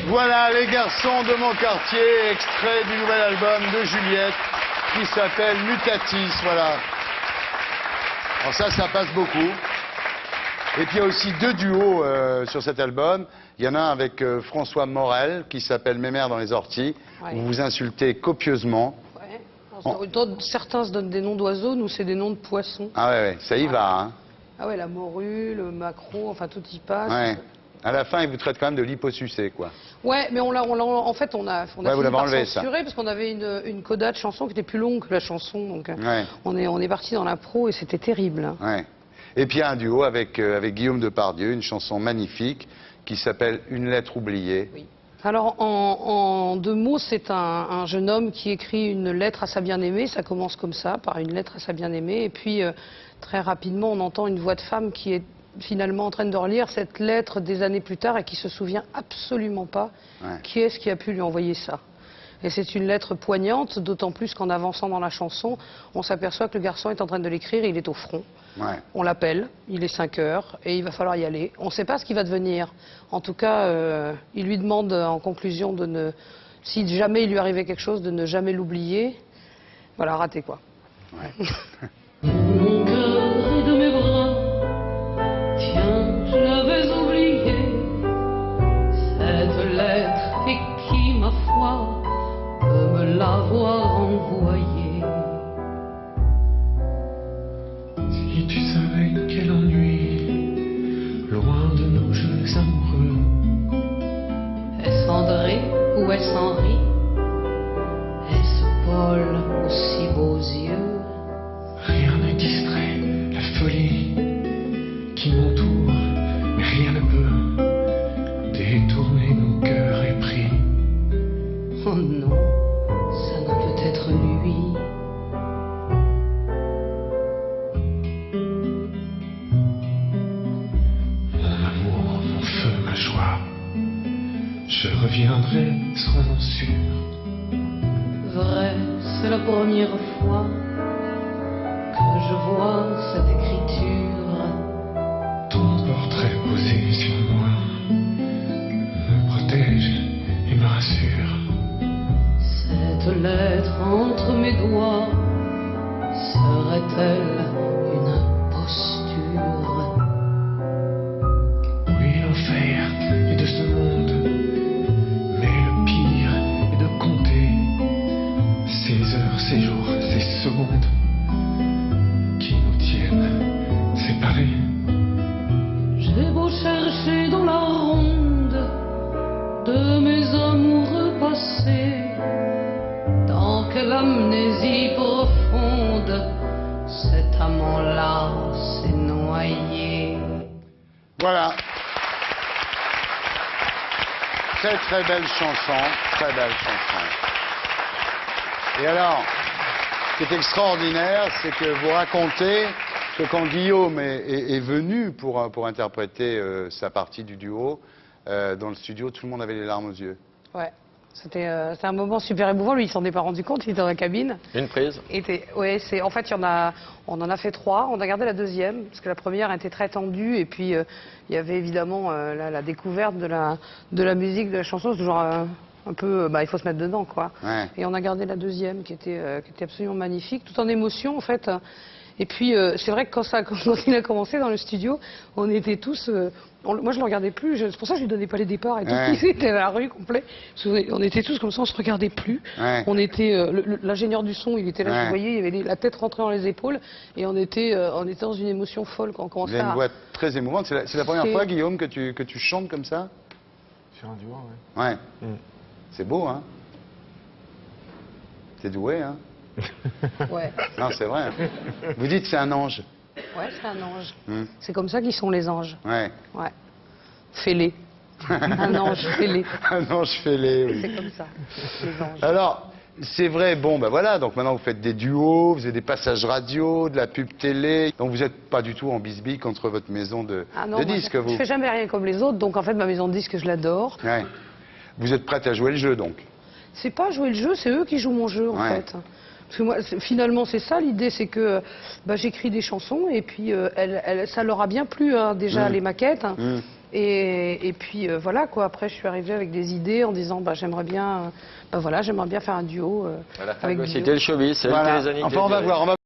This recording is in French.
Voilà les garçons de mon quartier, extrait du nouvel album de Juliette qui s'appelle Mutatis, voilà. Alors ça passe beaucoup. Et puis il y a aussi deux duos sur cet album. Il y en a un avec François Morel qui s'appelle Mes mères dans les orties. Ouais. Vous vous insultez copieusement. Ouais. Certains se donnent des noms d'oiseaux, nous c'est des noms de poissons. Ah ouais, ça y va, hein. Ah ouais, la morue, le maquereau, enfin tout y passe. Ouais. À la fin, ils vous traitent quand même de liposucé, quoi. Ouais, mais en fait, on a fini par censurer parce qu'on avait une coda de chanson qui était plus longue que la chanson, donc ouais. on est parti dans l'impro et c'était terrible. Ouais. Et puis il y a un duo avec Guillaume Depardieu, une chanson magnifique qui s'appelle Une lettre oubliée. Oui. Alors en deux mots, c'est un jeune homme qui écrit une lettre à sa bien-aimée. Ça commence comme ça, par une lettre à sa bien-aimée, et puis très rapidement, on entend une voix de femme qui est finalement en train de relire cette lettre des années plus tard et qui se souvient absolument pas qui est-ce qui a pu lui envoyer ça. Et c'est une lettre poignante, d'autant plus qu'en avançant dans la chanson, on s'aperçoit que le garçon est en train de l'écrire et il est au front. Ouais. On l'appelle, il est 5 heures et il va falloir y aller. On ne sait pas ce qui va devenir. En tout cas, il lui demande en conclusion de ne, si jamais il lui arrivait quelque chose, de ne jamais l'oublier. Voilà, raté quoi. Ouais. Mon cœur est de mes bras, tiens, je l'avais oublié, cette lettre et qui, ma foi, peut me l'avoir envoyée. Si tu savais quel ennui, loin de nos jeux amoureux. Est-ce André ou est-ce Henri? Est-ce Paul aux si beaux yeux? Rien ne distrait la folie qui m'entoure, mais rien ne peut détourner mon cœur épris. Oh non, ça ne peut être lui. Mon amour, mon feu, ma joie, je reviendrai, sois-en sûr. Vrai, c'est la première fois que je vois cette écriture. Ton portrait posé sur moi me protège et me rassure. Cette lettre entre mes doigts serait-elle une imposture? Oui, l'enfer est de ce monde, mais le pire est de compter ces heures, ces jours, ces secondes qui nous tiennent séparés. J'ai beau chercher dans la ronde de mes amoureux passés, dans quelle amnésie profonde cet amant-là s'est noyé. Voilà. Très très belle chanson, très belle chanson. Et alors, ce qui est extraordinaire, c'est que vous racontez que quand Guillaume est venu pour interpréter sa partie du duo, dans le studio, tout le monde avait les larmes aux yeux. Ouais. C'était un moment super émouvant. Lui, il s'en est pas rendu compte. Il était dans la cabine. Une prise. Ouais, en fait, on en a fait 3. On a gardé la deuxième parce que la première était très tendue. Et puis, il y avait évidemment la découverte de la musique, de la chanson. C'est toujours un peu, il faut se mettre dedans, quoi. Ouais. Et on a gardé la deuxième qui était absolument magnifique, tout en émotion, en fait. Et puis, c'est vrai que quand il a commencé dans le studio, on était tous... moi, je ne le regardais plus. C'est pour ça que je ne lui donnais pas les départs et tout. Ouais. Il était dans la rue complet. On était tous comme ça, on ne se regardait plus. Ouais. On était... L'ingénieur du son, il était là, vous voyez, il avait la tête rentrée dans les épaules. Et on était dans une émotion folle quand on commençait à... Il a une voix très émouvante. C'est la première fois, Guillaume, que tu chantes comme ça? Sur un duo, oui. Ouais. C'est beau, hein? T'es doué, hein? Ouais. Non, c'est vrai. Vous dites c'est un ange. Ouais, c'est un ange. C'est comme ça qu'ils sont les anges. Ouais. Ouais. Fêlés. Un ange fêlé. Un ange fêlé, oui. C'est comme ça, les anges. Alors, c'est vrai, bon, ben voilà, donc maintenant vous faites des duos, vous avez des passages radio, de la pub télé. Donc vous n'êtes pas du tout en bisbille contre votre maison de disques, vous. Je fais jamais rien comme les autres, donc en fait ma maison de disques, je l'adore. Ouais. Vous êtes prête à jouer le jeu, donc? C'est pas jouer le jeu, c'est eux qui jouent mon jeu, en fait. Parce que moi, finalement, c'est ça l'idée, c'est que j'écris des chansons et puis ça leur a bien plu, hein, déjà, les maquettes. Et puis voilà quoi. Après, je suis arrivée avec des idées en disant j'aimerais bien faire un duo. Voilà, avec c'était le showbiz, c'est Voilà. les années Enfin, on va voir.